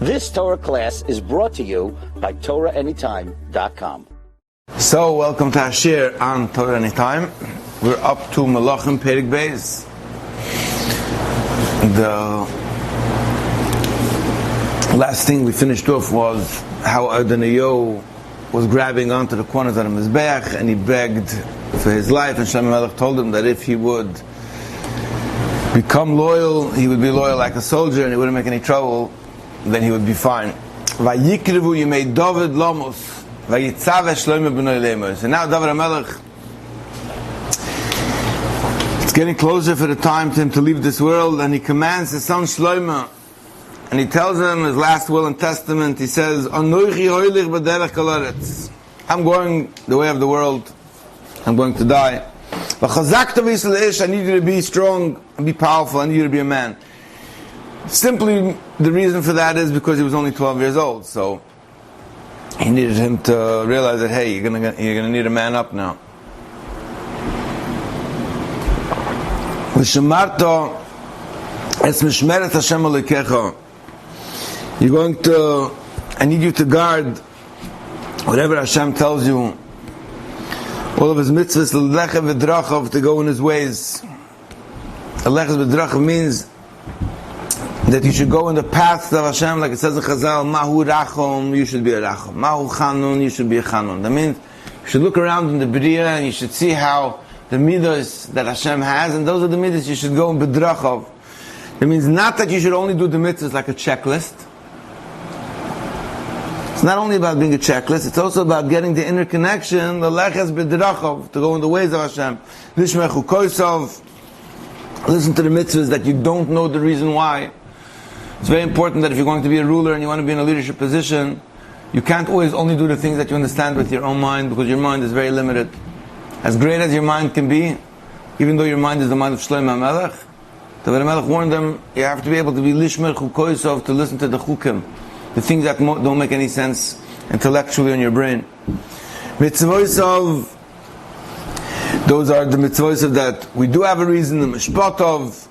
This Torah class is brought to you by TorahAnytime.com. So, welcome to our share on Torah Anytime. We're up to Melachim Perek Beis. The last thing we finished off was how Adoniyahu was grabbing onto the corners of the Mizbeach and he begged for his life, and Shlomo Melech told him that if he would become loyal, he would be loyal like a soldier and he wouldn't make any trouble, then he would be fine. Vayikrevu Yimei David Lamos Vayitzave Shlomo B'nai Lemos. And now David HaMelech, it's getting closer for the time to him to leave this world, and he commands his son Shlomo, and he tells him his last will and testament. He says, Anochi hoilich b'derech kol haaretz. I'm going the way of the world. I'm going to die. V'chazakta v'yisrael ish. I need you to be strong and be powerful. I need you to be a man. Simply, the reason for that is because he was only 12 years old. So he needed him to realize that, hey, you're gonna need a man up now. V'shemarto es mishmeret Hashem Elokecha. You're going to, I need you to guard whatever Hashem tells you, all of his mitzvahs, l'lecha v'drachav, to go in his ways. L'lecha v'drachav means that you should go in the paths of Hashem, like it says in Chazal, Mahu Rachom, you should be a Rachom. Mahu Chanun, you should be a Chanun. That means you should look around in the Bria and you should see how the midos that Hashem has, and those are the midos you should go in B'drachav. That means not that you should only do the mitzvahs like a checklist. It's not only about being a checklist, it's also about getting the inner connection, the leches b'drachav, to go in the ways of Hashem. Lishmechu koisov, listen to the mitzvahs that you don't know the reason why. It's very important that if you're going to be a ruler and you want to be in a leadership position, you can't always only do the things that you understand with your own mind, because your mind is very limited. As great as your mind can be, even though your mind is the mind of Shlomo HaMelech, David HaMelech warned them, you have to be able to be lishmechu koisov, to listen to the chukim, the things that don't make any sense intellectually on your brain. Mitzvahs of, those are the mitzvahs of that we do have a reason, the mishpat of,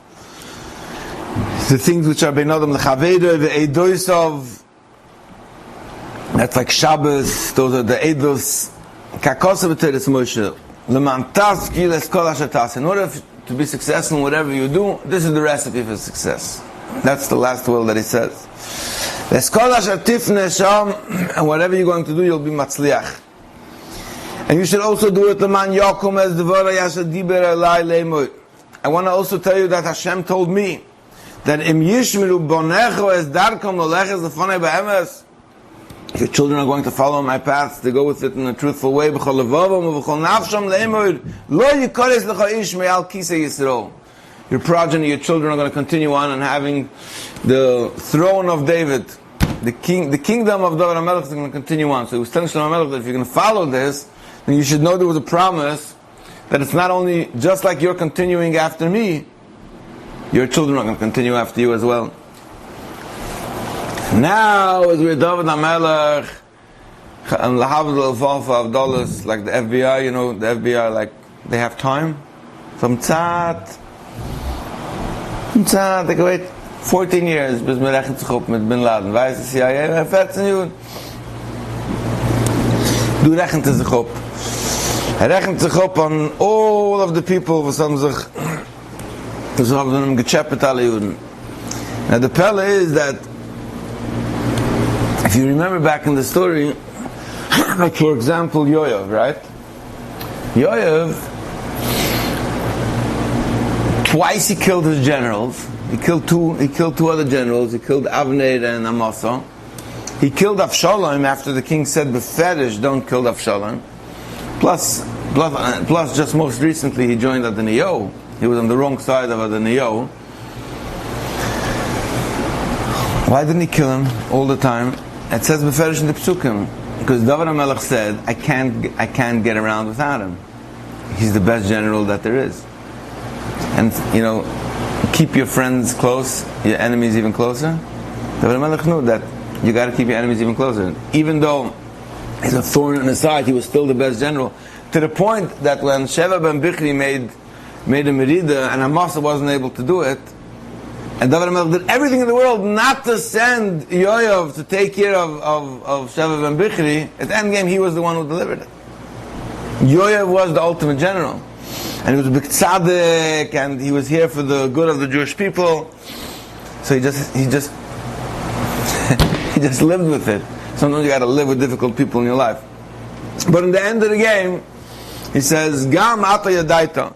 the things which are bein adam l'chaveda, the eidos of, that's like Shabbos, those are the eidos, kakosav v'teres Moshe, l'man taski l'eskol asher tas. In order to be successful in whatever you do, this is the recipe for success. That's the last will that he says. And whatever you're going to do, you'll be matzliach. And you should also do it leman yakum as devara yasher diber elai leimoy. I want to also tell you that Hashem told me that im yishmeru bonecho es darkom loleches lefonei be'emes. Your children are going to follow my paths, to go with it in a truthful way. B'chol levavom u'b'chol nafsham leimoy lo yikores lecha ish me'al kisei Yisrael. Your progeny, your children are going to continue on and having the throne of David. The kingdom of David HaMelech is going to continue on. So he was telling Shlomo HaMelech that if you're going to follow this, then you should know there was a promise that it's not only just like you're continuing after me, your children are going to continue after you as well. Now, as we're David HaMelech, and Lahavdol Alfalfa Avdolas, like the FBI, you know, the FBI, like, they have time. Some tzat, they can wait 14 years bis man rechnet sich up mit Bin Laden. Weiß die CIA, 14 Jahren. Du rechnet sich up. Rechnet sich up on all of the people was haben sich so haben them gechappet alle Juden. Now the pelle is that if you remember back in the story, like for example Yoav, right? Yoav, twice he killed his generals. He killed two other generals. He killed Avner and Amasa. He killed Avshalom after the king said, "Beferish, don't kill Avshalom." Plus, just most recently he joined Adoniyahu. He was on the wrong side of Adoniyahu. Why didn't he kill him all the time? It says Beferish in the Psukim, because David HaMelech said, "I can't get around without him. He's the best general that there is." And you know, keep your friends close, your enemies even closer. David HaMelech knew that you got to keep your enemies even closer. Even though he's a thorn in his side, he was still the best general. To the point that when Sheva ben Bichri made a merida and Amasa wasn't able to do it, And David HaMelech did everything in the world not to send Yoav to take care of Sheva ben Bichri. At the end game, he was the one who delivered it. Yoav was the ultimate general. And he was a big tzaddik, and he was here for the good of the Jewish people. So he just he just lived with it. Sometimes you got to live with difficult people in your life. But in the end of the game, he says, Gam ato yadaita.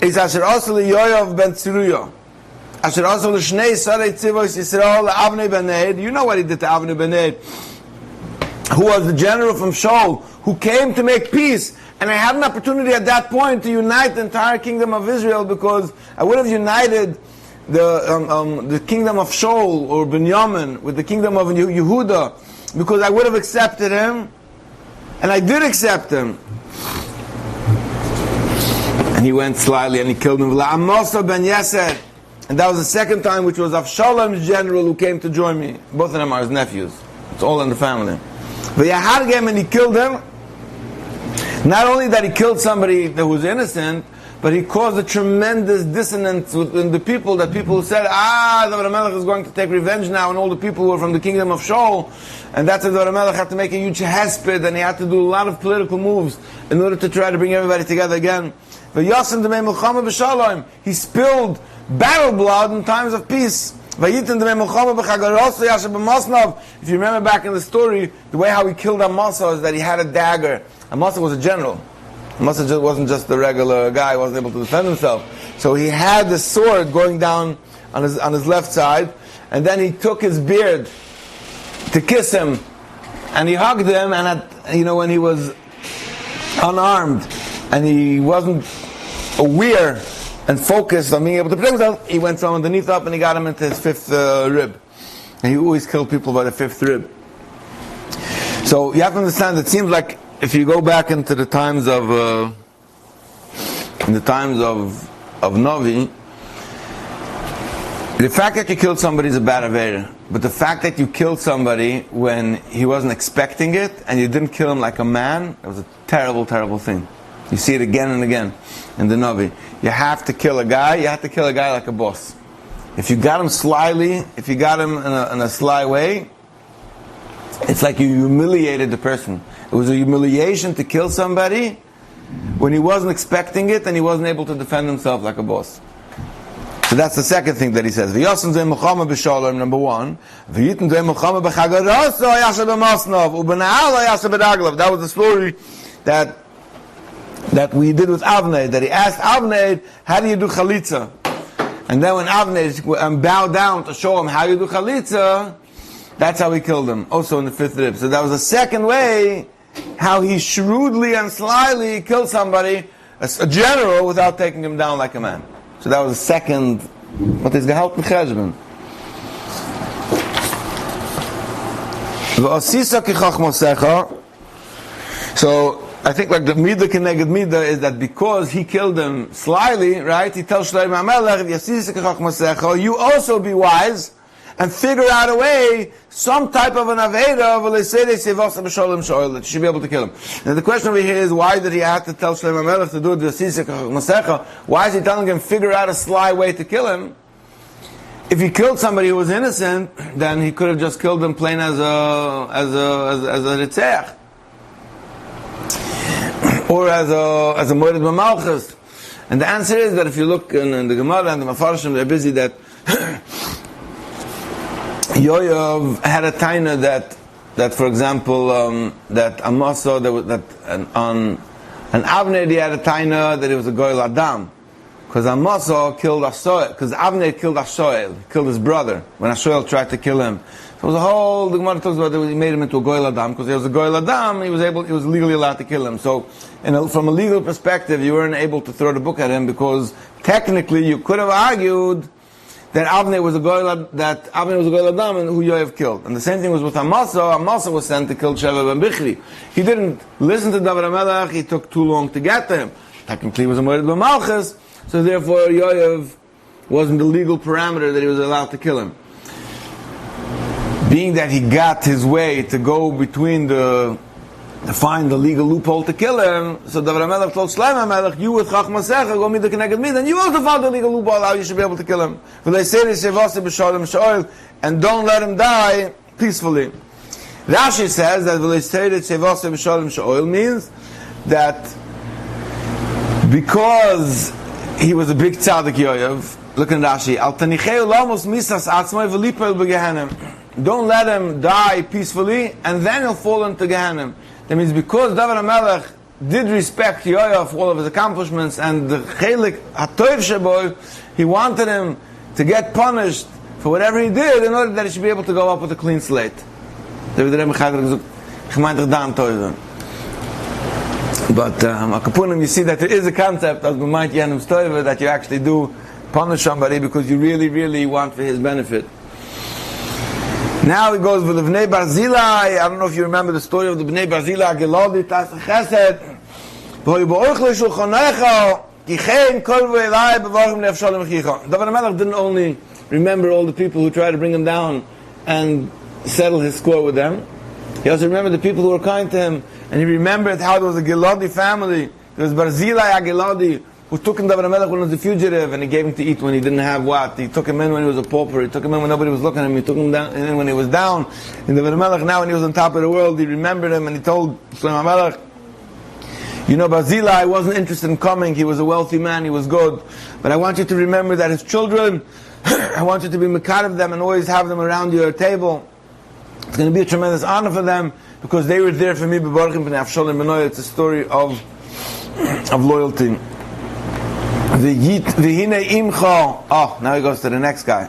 He says, Asher also li Yoav ben Tziruya. Asher also li Shnei Sarei Tzivos Yisrael Avnei ben Neid. You know what he did to Avnei ben Neid, who was the general from Shaul, who came to make peace. And I had an opportunity at that point to unite the entire kingdom of Israel, because I would have united the kingdom of Shaul or Binyamin with the kingdom of Yehuda, because I would have accepted him, and I did accept him. And he went slyly and he killed him. La'amosa ben Yeser. And that was the second time, which was Avshalom's general who came to join me. Both of them are his nephews. It's all in the family. But Yahargem, and he killed him. Not only that he killed somebody that was innocent, but he caused a tremendous dissonance within the people, that people said, David HaMelech is going to take revenge now, and all the people who were from the kingdom of Shaul. And that's why David HaMelech had to make a huge hesped, and he had to do a lot of political moves in order to try to bring everybody together again. He spilled battle blood in times of peace. If you remember back in the story, the way how he killed Amasa is that he had a dagger. Amasa was a general. Amasa wasn't just a regular guy, he wasn't able to defend himself. So he had the sword going down on his left side, and then he took his beard to kiss him, and he hugged him, and when he was unarmed, and he wasn't aware and focused on being able to protect himself, he went from underneath up and he got him into his fifth rib. And he always killed people by the fifth rib. So you have to understand, it seems like if you go back into the times of Novi, the fact that you killed somebody is a bad avera. But the fact that you killed somebody when he wasn't expecting it, and you didn't kill him like a man, it was a terrible, terrible thing. You see it again and again in the Navi. You have to kill a guy like a boss. If you got him slyly, if you got him in a sly way, it's like you humiliated the person. It was a humiliation to kill somebody when he wasn't expecting it and he wasn't able to defend himself like a boss. So that's the second thing that he says. Number one. That was the story that we did with Avnei, that he asked Avnei, how do you do chalitza? And then when Avnei bowed down to show him how you do chalitza, that's how he killed him, also in the fifth rib. So that was the second way how he shrewdly and slyly killed somebody, a general, without taking him down like a man. So that was the second, what is gehalten cheshbon. So I think like the midah keneged midah is that because he killed him slyly, right? He tells Shlomo HaMelech, you also be wise and figure out a way, some type of an aveda that you should be able to kill him. Now the question over here is, why did he have to tell Shlomo HaMelech to do it? Why is he telling him figure out a sly way to kill him? If he killed somebody who was innocent, then he could have just killed him plain as a ritzeach, or as a moed b'malchus. And the answer is that if you look in the Gemara and the Mefarshim, they're busy that Yoav had a taina that for example that Amasa on Avner he had a taina that he was a goyel adam, because Amasa killed Ashoel, because Avner killed Ashoel, killed his brother when Ashoel tried to kill him. So the Gemara talks about that he made him into a goyel adam, because he was a goyel adam, he was legally allowed to kill him. So from a legal perspective, you weren't able to throw the book at him, because technically you could have argued that Avner was a goyel adam and who Yoav killed. And the same thing was with Amasa. Amasa was sent to kill Sheva ben Bichri. He didn't listen to David HaMelech, he took too long to get to him. Technically he was a moed b'malchus, so therefore Yoav wasn't the legal parameter that he was allowed to kill him. Being that he got his way to go between the to find the legal loophole to kill him. So David HaMelech told Shlomo HaMelech, you with Chach Masecha, go meet the connected me, then you also found the legal loophole how you should be able to kill him. And don't let him die peacefully. Rashi says that means that because he was a big tzaddik Yoav, look at Rashi, don't let him die peacefully, and then he'll fall into Gehenna. That means because David HaMelech did respect Yoav for all of his accomplishments and the chelik hatoiv sheboy, he wanted him to get punished for whatever he did in order that he should be able to go up with a clean slate. But Akapunim, you see that there is a concept of that you actually do punish somebody because you really, really want for his benefit. Now he goes with the Bnei Barzilai. I don't know if you remember the story of the Bnei Barzilai, Gelodi, Tas Chesed. David HaMelech didn't only remember all the people who tried to bring him down and settle his score with them. He also remembered the people who were kind to him, and he remembered how there was a Gelodi family. There was Barzilai Gelodi, who took him David HaMelech when he was a fugitive, and he gave him to eat when he didn't have what. He took him in when he was a pauper. He took him in when nobody was looking at him. He took him down in when he was down. And David HaMelech, now when he was on top of the world, he remembered him, and he told Shlomo HaMelech, you know, Barzilai wasn't interested in coming. He was a wealthy man. He was good. But I want you to remember that his children, I want you to be mekad of them and always have them around your table. It's going to be a tremendous honor for them because they were there for me. It's a story of loyalty. V'hine imcha. Oh, now he goes to the next guy.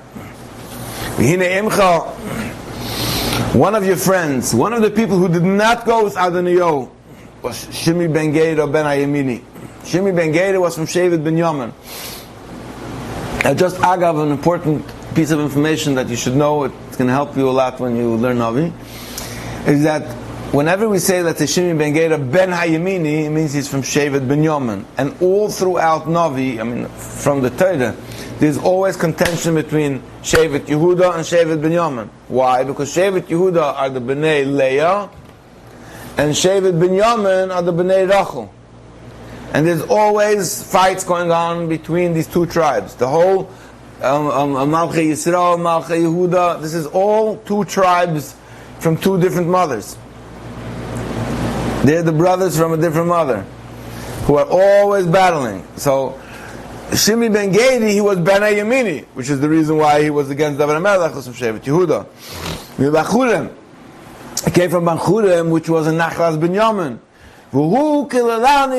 V'hine imcha. One of your friends, one of the people who did not go with Adoniyahu was Shimi ben Gera ben Hayamini. Shimi ben Gera was from Shevet ben Yamin. Just agav, an important piece of information that you should know, it's going to help you a lot when you learn Navi, is that whenever we say that the Shimi ben Gera ben Hayamini, it means he's from Shevet ben Yamin. And all throughout Navi, I mean, from the Torah, there's always contention between Shevet Yehuda and Shevet ben Yamin. Why? Because Shevet Yehuda are the Bnei Leah, and Shevet ben Yamin are the Bnei Rachel. And there's always fights going on between these two tribes. The whole Malchei Yisrael, Malchei Yehuda, this is all two tribes from two different mothers. They're the brothers from a different mother who are always battling. So Shimi ben Gedi, he was Ben Hayamini, which is the reason why he was against David HaMelech, was from Shevet Yehuda. He came from Banchurim, which was in Nachlas ben Yamin. And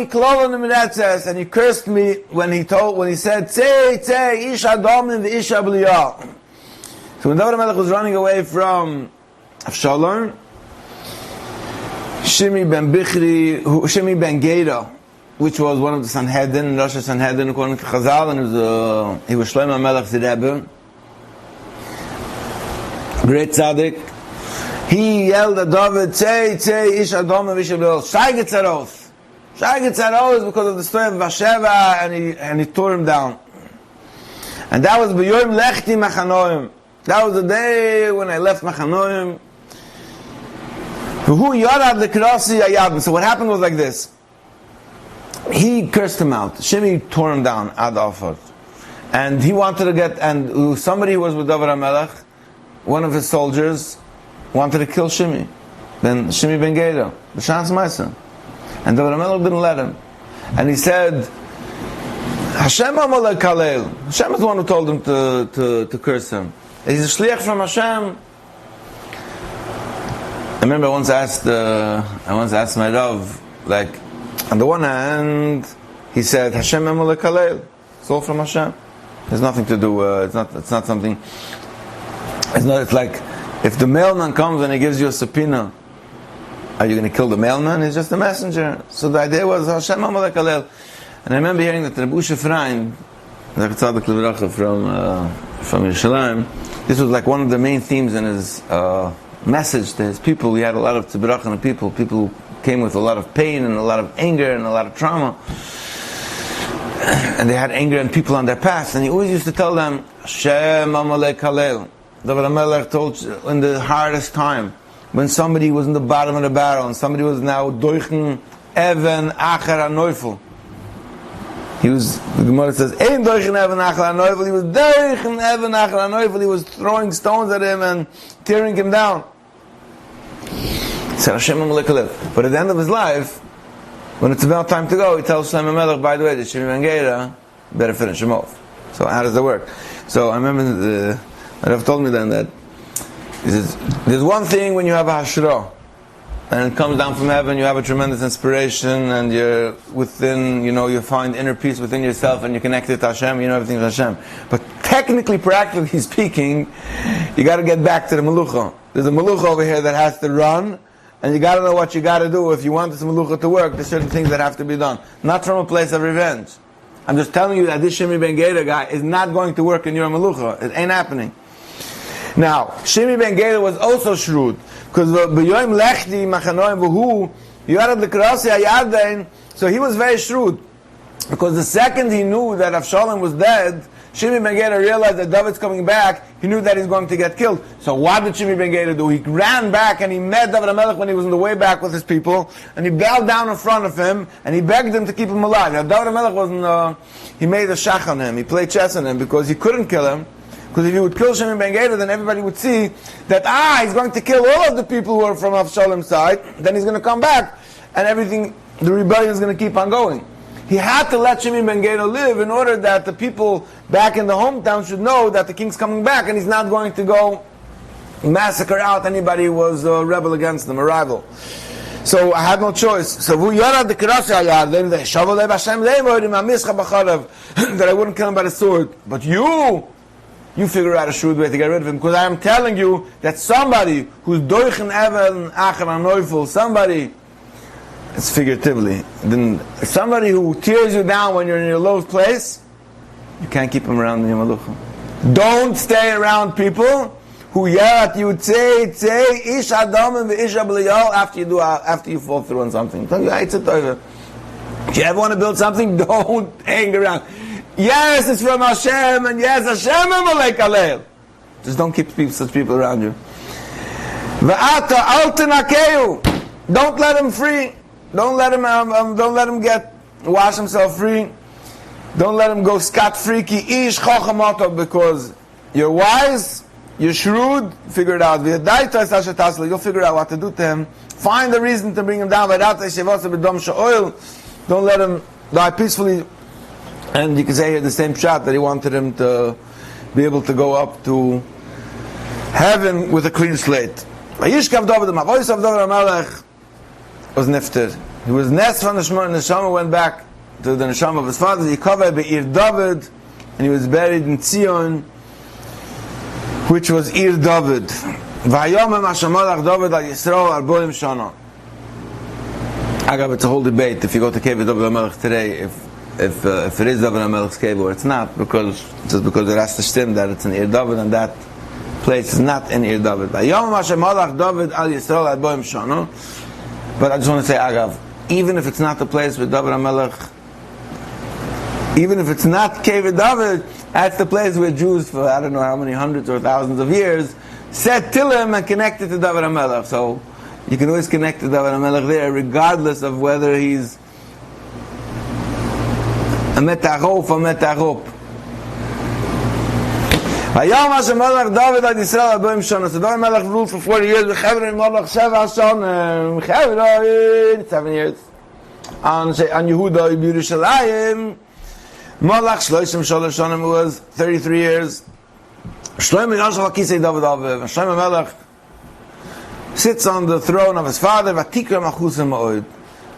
he cursed me when he said, Tzei, Ish Adam and the Ish Abliyah. So when David HaMelech was running away from Avshalom, Shimi ben Gera, which was one of the Sanhedrin, Rosh Sanhedrin, according to Chazal, and he was Shlomo HaMelech's Rebbe, great tzaddik. He yelled at David, Tzei, Ish Adam and Ish Abliyah, Shai Getzaros. Shai Getzaros because of the story of Vasheva, and he tore him down. And that was B'yoyim Lechti Machanoim. That was the day when I left Machanoim. So what happened was like this. He cursed him out. Shimi tore him down ad offer. And he wanted to get, and somebody who was with David HaMelech, one of his soldiers, wanted to kill Shimi. Then Shimi ben Gera, B'shas Maisa. And David HaMelech didn't let him. And he said, Hashem Amalek Kalel. Hashem is the one who told him to curse him. He's a shliach from Hashem. I remember I once asked my Rav, like, on the one hand, he said, Hashem Amalek Kalel. It's all from Hashem. There's nothing to do, it's not something, it's like, if the mailman comes and he gives you a subpoena, are you going to kill the mailman? He's just a messenger. So the idea was, Hashem Amalek Kalel. And I remember hearing that Rabbi Usha Frein, from Yerushalayim, this was like one of the main themes in his message to his people. He had a lot of tzibirach on people who came with a lot of pain and a lot of anger and a lot of trauma. And they had anger and people on their past. And he always used to tell them, Hashem Amalek Kalel. David HaMelech told in the hardest time, when somebody was in the bottom of the barrel and somebody was now doichen even acher neufel. He was, the Gemara says, Ein doichen even acher neufel. He was doichen even acher neufel. He was throwing stones at him and tearing him down. He said, Hashem Amalekalev. But at the end of his life, when it's about time to go, he tells Shlomo Melech, by the way, the Shimi Ben Gera, better finish him off. So how does that work? So I remember the Rav told me then that he says, there's one thing when you have a hashra and it comes down from heaven, you have a tremendous inspiration and you're within, you find inner peace within yourself and you're connected to Hashem, you know everything is Hashem. But technically, practically speaking, you got to get back to the melucha. There's a melucha over here that has to run, and you got to know what you got to do if you want this melucha to work. There's certain things that have to be done, not from a place of revenge. I'm just telling you that this Shimi Ben Gera guy is not going to work in your melucha. It ain't happening. Now, Shimi Ben Gera was also shrewd, because b'yoyim lechti machanoim v'hu yarad l'krasi hayarden. So he was very shrewd, because the second he knew that Avshalom was dead, Shimi Ben Gera realized that David's coming back. He knew that he's going to get killed. So what did Shimi Ben Gera do? He ran back and he met David HaMelech when he was on the way back with his people, and he bowed down in front of him and he begged him to keep him alive. Now David HaMelech wasn't. He made a shach on him. He played chess on him because he couldn't kill him. Because if he would kill Shimi Ben Gera, then everybody would see that he's going to kill all of the people who are from Avshalom's side. Then he's going to come back, and everything, the rebellion is going to keep on going. He had to let Shimi Ben Gera live in order that the people back in the hometown should know that the king's coming back and he's not going to go massacre out anybody who was a rebel against them, a rival. So I had no choice. So that I wouldn't kill him by the sword. But you figure out a shrewd way to get rid of him, because I am telling you that somebody who's doichen even acher neufel, somebody, it's figuratively, then somebody who tears you down when you're in your lowest place, you can't keep him around in your malucha. Don't stay around people who yell at you, say, ish adam and ish abliyal, after you fall through on something. If you ever want to build something, don't hang around. Yes, it's from Hashem, and yes, Hashem amalek alel. Just don't keep such people around you. V'ata al tenakeu. Don't let him free. Don't let him wash himself free. Don't let him go scot-free. Ki ish chochamato, because you're wise, you're shrewd. Figure it out. You'll figure out what to do to him. Find a reason to bring him down. Don't let him die peacefully. And you can say here the same shot that he wanted him to be able to go up to heaven with a clean slate. Vayishkav David, the voice of David HaMelech was nifted. He was nest from the Neshama, went back to the Neshama of his father. He covered Be'ir David, and he was buried in Zion, which was Ir David. Vayomem Hashemalach David al Yisrael Arboim Shana. Agav, it's a whole debate if you go to cave of David HaMelech today, if it is David HaMelech's cave or it's not, because it has to stem that it's in Ir David, and that place is not in Ir David. Vayomem Hashemalach David al Yisrael Arboim Shana. But I just want to say, Agav, even if it's not the place with David HaMelech, even if it's not Cave David, that's the place where Jews for I don't know how many hundreds or thousands of years said Tillim and connected to David HaMelech. So you can always connect to David HaMelech there, regardless of whether he's a metarof or metarop. Hayom HaShemalach David ad Yisrael Arboim Shana. So David HaMelech ruled for 40 years. V'chevrin Malach Sheva Shana. V'chevrin 7 years. On Yehuda Yerushalayim, Malach Shloshim Shalosh Shana was 33 years. Shlomo Yashal Kisei David Aviv. Shlomo Melech sits on the throne of his father. V'tikra Machusim Ma'od.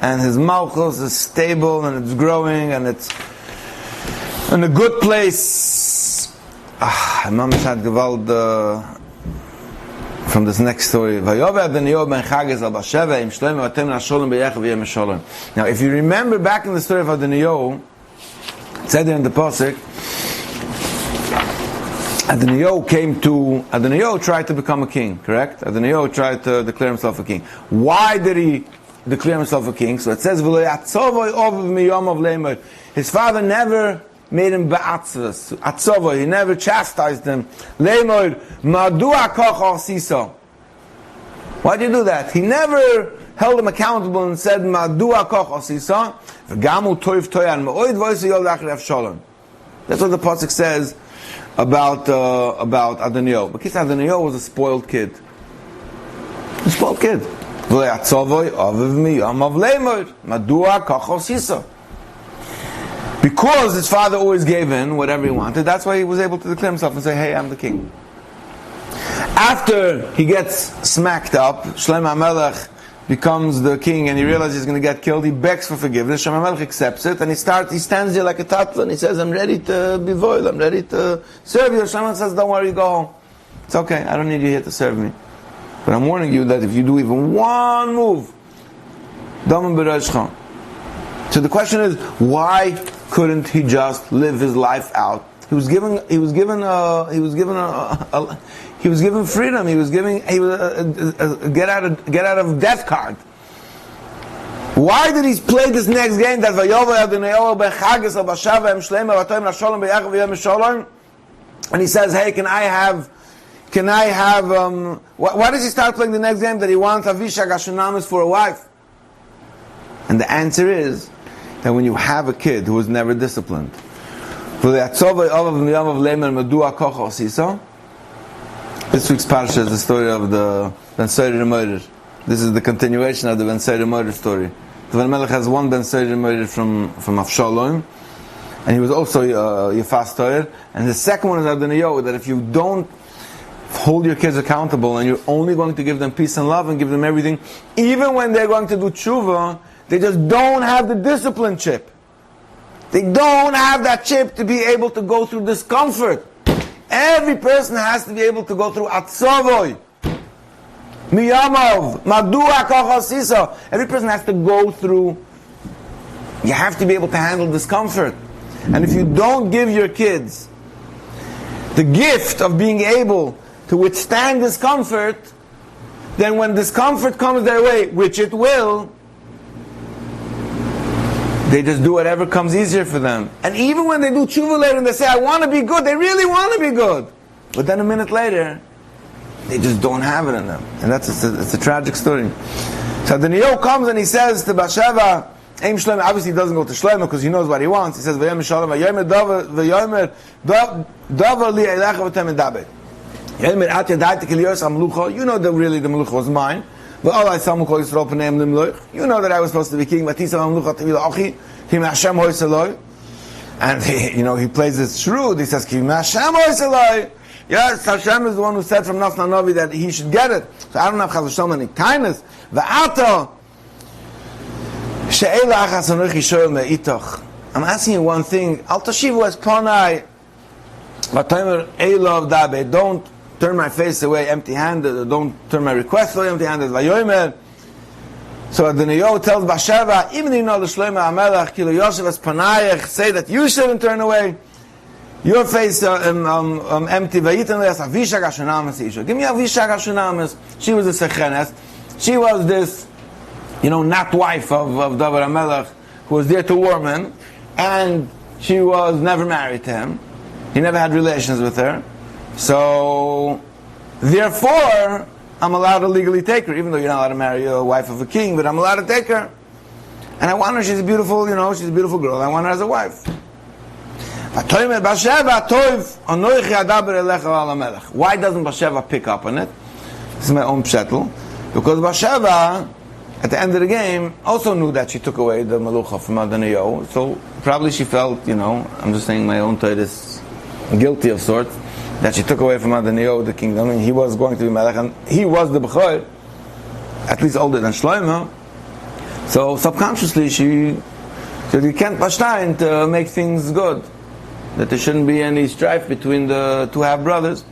And his malchus is stable and it's growing and it's in a good place. Mamish had gewalt from this next story. Now, if you remember back in the story of Adoniyahu, it said there in the pasuk, Adoniyahu tried to become a king, correct? Adoniyahu tried to declare himself a king. Why did he declare himself a king? So it says, his father never made him ba'atzvus, atzova, he never chastised him. Why Why'd you do that? He never held him accountable and said, Madua koch osisa, v'gamu toiv toyan ma'oid v'oisi yol achri Avshalom. That's what the pasuk says about Adoniyahu. Because Adoniyahu was a spoiled kid. A spoiled kid. Because his father always gave in whatever he wanted, that's why he was able to declare himself and say, hey, I'm the king. After he gets smacked up, Shlomo HaMelech becomes the king and he realizes he's going to get killed, he begs for forgiveness, Shlomo HaMelech accepts it, and he stands there like a tatva and he says, I'm ready to be voil, I'm ready to serve you. Shlomo says, don't worry, go home. It's okay, I don't need you here to serve me. But I'm warning you that if you do even one move, Damim B'Roshcha. So the question is, why couldn't he just live his life out? He was given freedom. He was given a get out of death card. Why did he play this next game? That and he says, hey, can I have? Why does he start playing the next game? That he wants Avishag Hashunamis for a wife. And the answer is that when you have a kid who was never disciplined, this week's parsha is the story of the Ben Soyer murder. This is the continuation of the Ben Soyer murder story. The Ben Melech has one Ben Soyer murder from Avshalom, and he was also Yefas Toyer. And the second one is Adoniyahu, that if you don't hold your kids accountable and you're only going to give them peace and love and give them everything, even when they're going to do tshuva, they just don't have the discipline chip. They don't have that chip to be able to go through discomfort. Every person has to be able to go through atzavoy, miyamov, madua kochosisa. Every person has to go through. You have to be able to handle discomfort. And if you don't give your kids the gift of being able to withstand discomfort, then when discomfort comes their way, which it will, they just do whatever comes easier for them. And even when they do tshuva later and they say, I want to be good, they really want to be good. But then a minute later, they just don't have it in them. And it's a tragic story. So Adoniyahu comes and he says to Bathsheba, Aim Shlomo, obviously he doesn't go to Shlomo because he knows what he wants. He says, V'yom Shalom, v'yomer davar li eilecha v'tem edabet. Yomer at yadayte kiliyos amlucha. You know that really the melucha was mine. You know that I was supposed to be king. And he plays it shrewd. He says, yes, Hashem is the one who said from Nas Nanavi that he should get it. So I don't have Chas V'Shalom any kindness. I'm asking you one thing. Al tashivu es panai. Don't turn my face away empty-handed. Don't turn my request away empty-handed. So Adoniyahu tells Bathsheba, even though you know the Shlomo HaMelech, Kilo Yosef es panayach, say that you shouldn't turn away your face empty. Give me Avishag Hashunamis. She was a sechenes. She was this, not wife of David HaMelech, who was there to warm him, and she was never married to him. He never had relations with her. So, therefore, I'm allowed to legally take her, even though you're not allowed to marry a wife of a king, but I'm allowed to take her. And I want her, she's a beautiful, she's a beautiful girl, I want her as a wife. Why doesn't Bathsheba pick up on it? This is my own pshetel. Because Bathsheba, at the end of the game, also knew that she took away the melucha from Adoniyahu. So probably she felt, I'm just saying my own Torah, guilty of sorts, that she took away from Adoniyahu the kingdom, and he was going to be Melech, and he was the Bechor, at least older than Shlomo. So subconsciously she said, you can't bashtain to make things good, that there shouldn't be any strife between the two half-brothers.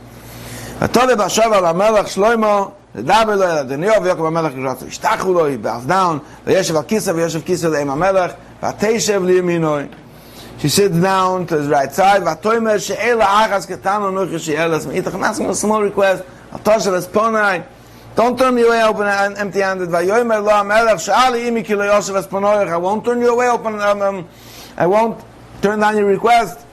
He bows down. She sits down to his right side. I'm asking a small request. Don't turn me away open and empty-handed. I won't turn you away open. I won't turn down your request.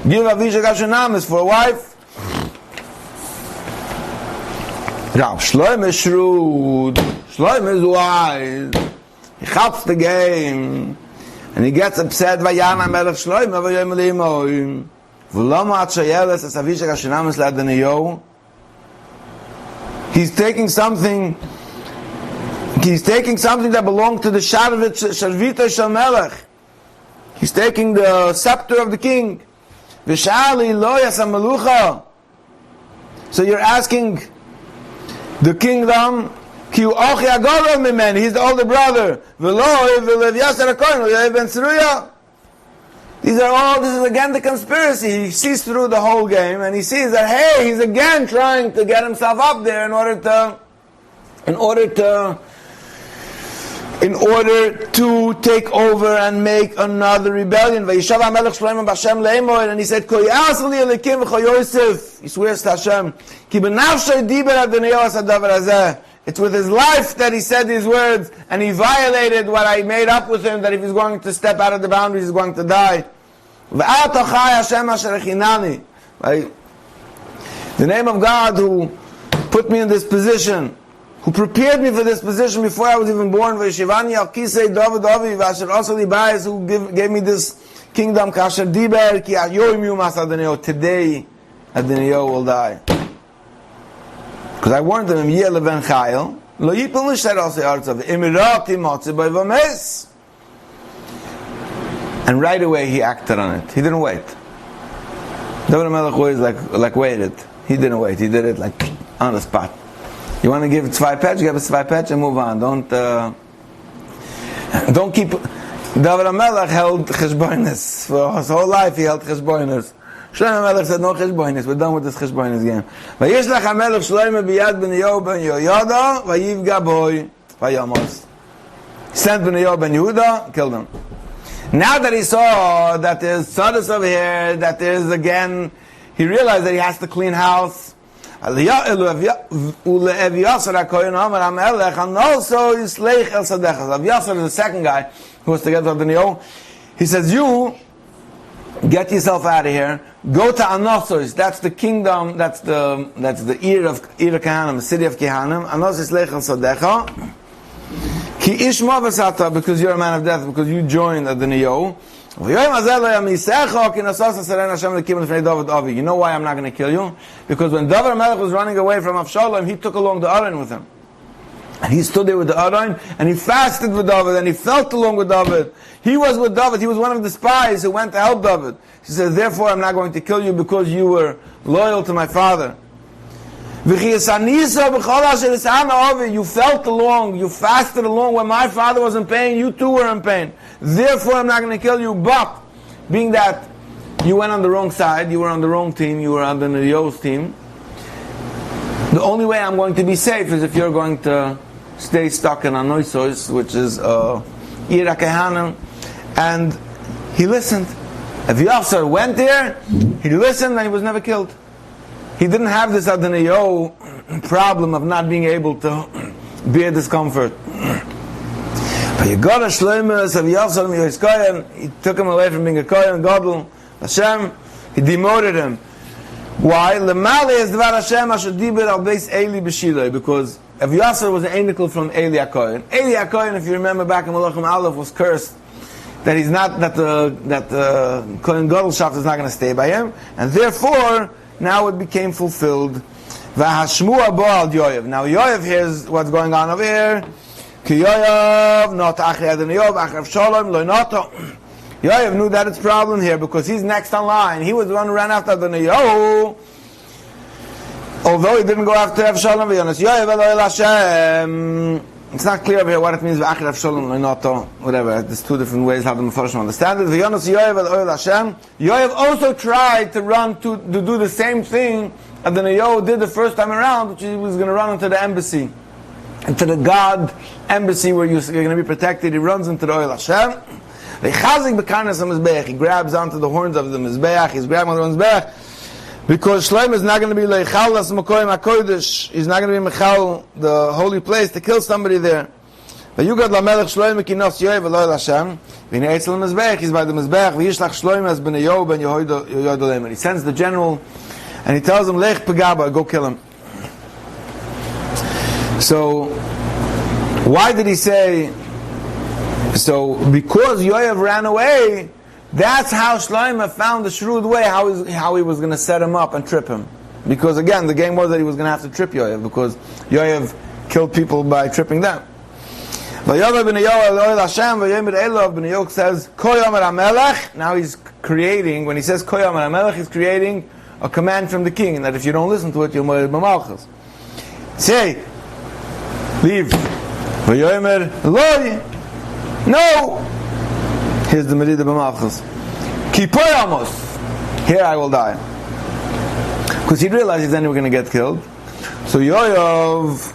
Give Avisha Gashonamis for a wife. Now, Shloim is shrewd. Shloim is wise. He helps the game. And he gets upset. Vayana Melech Shloim Vayom Leimoim. V'lama Atchayeles Es Avisha Gashonamis L'Adoniyo. He's taking something that belonged to the Sharvita Shel Melech. He's taking the scepter of the king. V'shali lo yasam melucha. So you're asking the kingdom, ki hu ochi agorah mimeni, he's the older brother. V'lo v'lev yasar hakohen v'lev ben Tzeruya. This is again the conspiracy. He sees through the whole game and he sees that, hey, he's again trying to get himself up there in order to take over and make another rebellion. And he said, he swears to Hashem, it's with his life that he said these words, and he violated what I made up with him, that if he's going to step out of the boundaries, he's going to die. Right? The name of God who put me in this position, who prepared me for this position before I was even born, who gave me this kingdom, today Adoniyo will die. Because I warned him, and right away he acted on it. He didn't wait. David HaMelech always waited. He didn't wait. He did it on the spot. You want to give it zwei patch, give it zwei patch and move on. Don't keep... David HaMelech held cheshbonis. For his whole life he held cheshbonis. Shlomo HaMelech said, no cheshbonis. We're done with this cheshbonis game. Vayishlach HaMelech Shlomo biyad ben Yehuda ben Yoyada vayivga boi vayamos. He sent ben Yehuda ben Yehuda, killed him. Now that he saw that there's tzadus over here, that there's again, he realized that he has to clean house. And also Avyasar is the second guy who was together with Adoniyo. He says, you get yourself out of here, go to Anosos, that's the kingdom, that's the Ir of Kehanim, the city of Kehanim. Anosos lech el sadecha. Ki ish mavasata, because you're a man of death, because you joined Adoniyo. You know why I'm not going to kill you? Because when David HaMelech was running away from Avshalom, he took along the Aron with him. And he stood there with the Aron, and he fasted with David, and he felt along with David. He was with David. He was one of the spies who went to help David. He said, therefore I'm not going to kill you because you were loyal to my father. You felt along, you fasted along when my father was in pain, you too were in pain. Therefore I'm not going to kill you, but being that you went on the wrong side, you were on the wrong team, you were on the Adoniyo's team, the only way I'm going to be safe is if you're going to stay stuck in Anosos, which is Ir HaKehanim. And he listened. Avyasar went there, he listened, and he was never killed. He didn't have this Adoniyo problem of not being able to bear discomfort. But you got a Shlomo, he took him away from being a Kohen, Gadol, Hashem, he demoted him. Why? Because Avyasar was an angel from Eli HaKohen. Eli HaKohen, if you remember back in Melachim Aleph, was cursed that he's not, that the Kohen Gadol shaft is not going to stay by him, and therefore now it became fulfilled. Now Yoav hears what's going on over here. Yoav knew that it's a problem here because he's next on line. He was the one who ran after Adoniyo. Although he didn't go after Avshalom, it's not clear over here what it means. Whatever. There's two different ways how the Mefarshim understand it. Yoav also tried to run to do the same thing Adoniyo did the first time around, which he was going to run into the embassy, into the God embassy where you're going to be protected. He runs into the Oil Hashem. He grabs onto the horns of the Mizbeach. He's grabbing on the Mizbeach because Shlomo is not going to be leichal as Makoyim HaKodesh. He's not going to be mechal the holy place to kill somebody there. Vayugad lamelech Shlomo kinos Yoav v'lo el Hashem. V'nei etzel mizbech, he's by the mizbech. V'yishlach Shlomo as b'nei Yoav ben Yehoido lemer. He sends the general, and he tells him, Lech pegaba, go kill him. So, why did he say? So, because Yoav ran away, that's how Shlomo found the shrewd way, how he was going to set him up and trip him. Because again, the game was that he was going to have to trip Yoav, because Yoav killed people by tripping them. Yoav says, now he's creating, when he says Koyam HaMelech, he's creating a command from the king, and that if you don't listen to it, you'll moed b'malchus. Say, leave. No! Here's the Merida b'malchus. Kipoyamos! Here I will die. Because he realized he's then we're going to get killed. So Yoav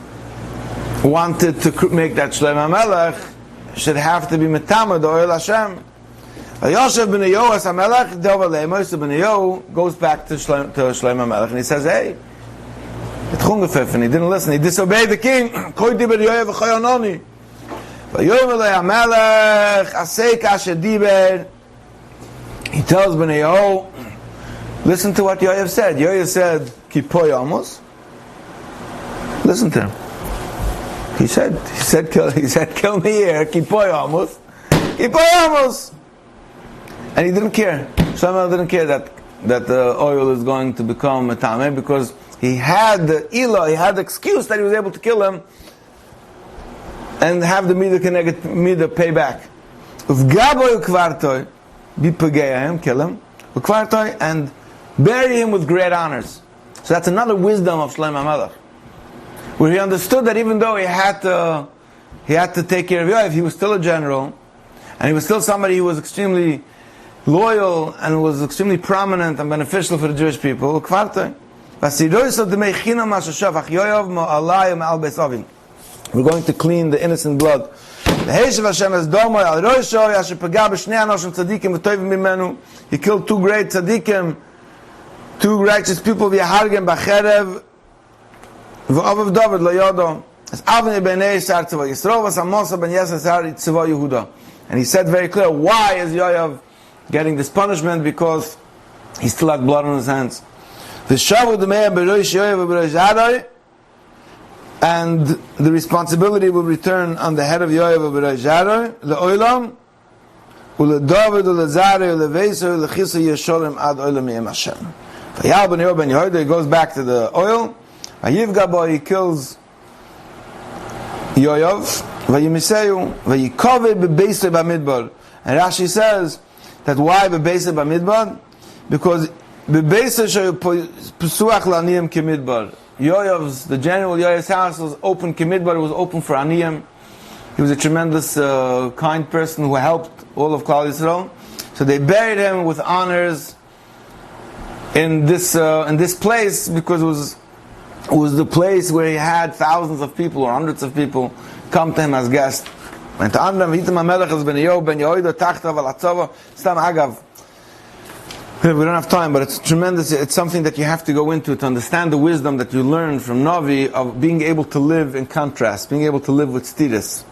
wanted to make that Shlomo HaMelech should have to be Metama, the Oil Hashem. Yosef ben Yoas HaMelech, Dover Le'emoyse ben Yo, goes back to Shlomo HaMelech, and he says, hey, he didn't listen, he disobeyed the king. Koy diber Yoav v'choyononi. HaMelech, Asei kasher diber. He tells ben Yo, listen to what Yoav said. Yoav said, Kipoy Amos. Listen to him. He said, kill me here, Kipoy Amos. Kipoy Amos. And he didn't care. Shlomo didn't care that the oil is going to become a tameh, because he had the ilah, he had the excuse that he was able to kill him and have the midah pay back. Uvgaboy ukvartoy, bipageya kill him, ukvartoy, and bury him with great honors. So that's another wisdom of Shlomo HaMelech, where he understood that even though he had to take care of Yoav, he was still a general, and he was still somebody who was extremely loyal and was extremely prominent and beneficial for the Jewish people. We're going to clean the innocent blood. He killed two great tzaddikim, two righteous people, and he said very clear, why is Yoav getting this punishment? Because he still had blood on his hands. And the responsibility will return on the head of Yoav he goes back to the oil. He kills Yoav. And Rashi says that why bebeisa b'midbar? Because bebeisa pesuach la'aniyim k'midbar. Yoav's, the general Yoav's house was open k'midbar. It was open for aniyim. He was a tremendous kind person who helped all of Klal Yisrael. So they buried him with honors in this place, because it was the place where he had thousands of people or hundreds of people come to him as guests. And to Andram, Hitam HaMelech has been Yoav ben Yehoido Tachta Valatzova. Stam Agav. We don't have time, but it's tremendous. It's something that you have to go into to understand the wisdom that you learn from Navi of being able to live in contrast, being able to live with stidus.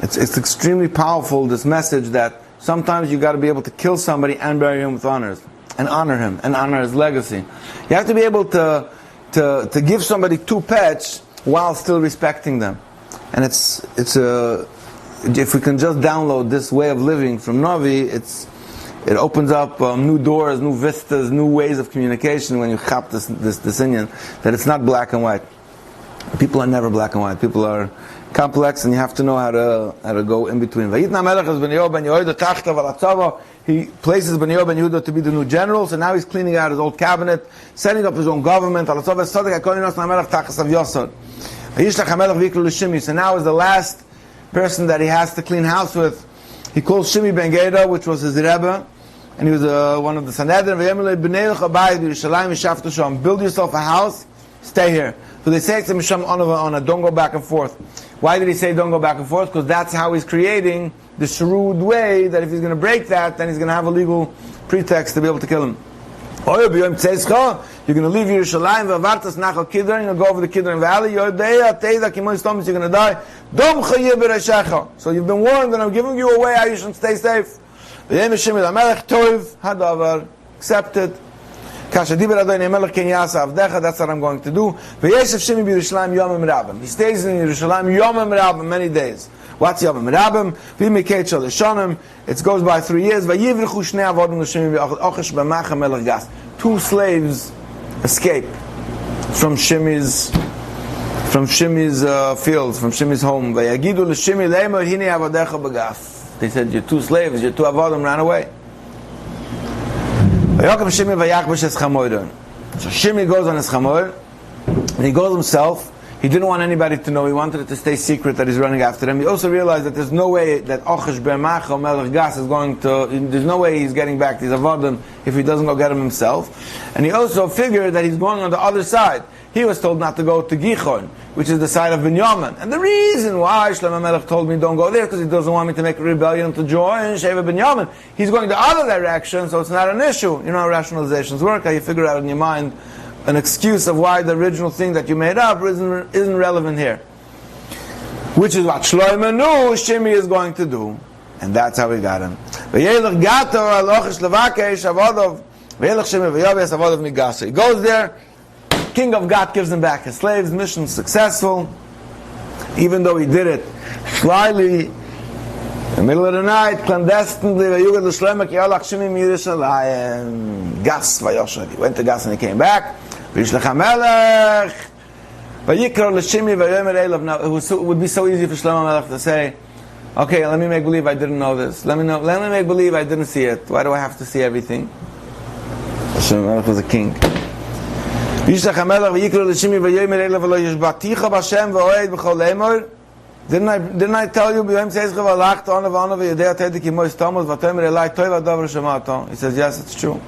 It's extremely powerful, this message that sometimes you got to be able to kill somebody and bury him with honors, and honor him, and honor his legacy. You have to be able to give somebody two pets while still respecting them. And if we can just download this way of living from Navi, it opens up new doors, new vistas, new ways of communication when you chap this inyan, that it's not black and white. People are never black and white. People are complex, and you have to know how to go in between. He places Ben Yoav ben Yehuda to be the new general, so now he's cleaning out his old cabinet, setting up his own government. So now is the last person that he has to clean house with. He calls Shimi ben Geda, which was his Rebbe, and he was one of the Sanhedrin. Build yourself a house, stay here. So they say to Misham Onava, don't go back and forth. Why did he say don't go back and forth? Because that's how he's creating the shrewd way that if he's going to break that, then he's going to have a legal pretext to be able to kill him. You're going to leave Yerushalayim, v'avartas nachal Kidron, you're going to go over the Kidron Valley, you're going to die. So you've been warned, and I'm giving you a way how you should stay safe. Accepted. That's what I'm going to do. He stays in Yerushalayim Yomim Rabim many days. What's Yomim Rabim? It goes by 3 years. Two slaves escape from Shimi's fields, from Shimi's home. They said, your two slaves, your two avodim ran away. So Shimi goes on his chamoir, and he goes himself. He didn't want anybody to know. He wanted it to stay secret that he's running after them. He also realized that there's no way that Ochesh B'Macha Melech Gas is going to, there's no way he's getting back these avodim if he doesn't go get them himself. And he also figured that he's going on the other side. He was told not to go to Gichon, which is the side of Binyamin. And the reason why Shlomo Melech told me don't go there, because he doesn't want me to make a rebellion to join Sheva Binyamin. He's going the other direction, so it's not an issue. You know how rationalizations work, how you figure out in your mind an excuse of why the original thing that you made up isn't relevant here. Which is what Shlomo knew Shimi is going to do. And that's how we got him. He goes there, King of God gives him back his slaves, mission successful, even though he did it slyly, in the middle of the night, clandestinely. He went to Gas and he came back. It would be so easy for Shlomo Melech to say, okay, let me make believe I didn't know this. Let me make believe I didn't see it. Why do I have to see everything? Shlomo Melech was a king. Didn't I tell you? He says, yes, it's true.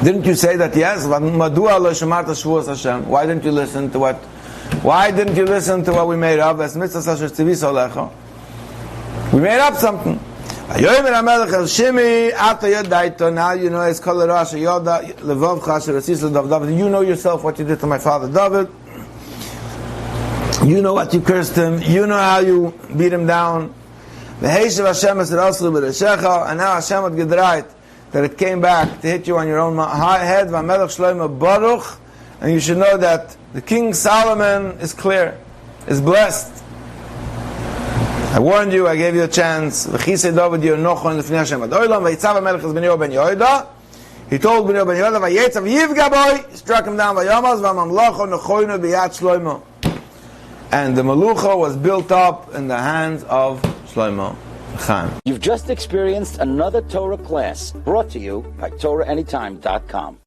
Didn't you say that? Yes. Why didn't you listen to what? Why didn't you listen to what we made up? We made up something. Now you know You know yourself what you did to my father David. You know what you cursed him. You know how you beat him down. And now Hashem had gedreit that it came back to hit you on your own head. And you should know that the King Solomon is clear, is blessed. I warned you, I gave you a chance. He told Ben Yoda, he struck him down. And the Melucha was built up in the hands of Shlomo. You've just experienced another Torah class brought to you by TorahAnytime.com.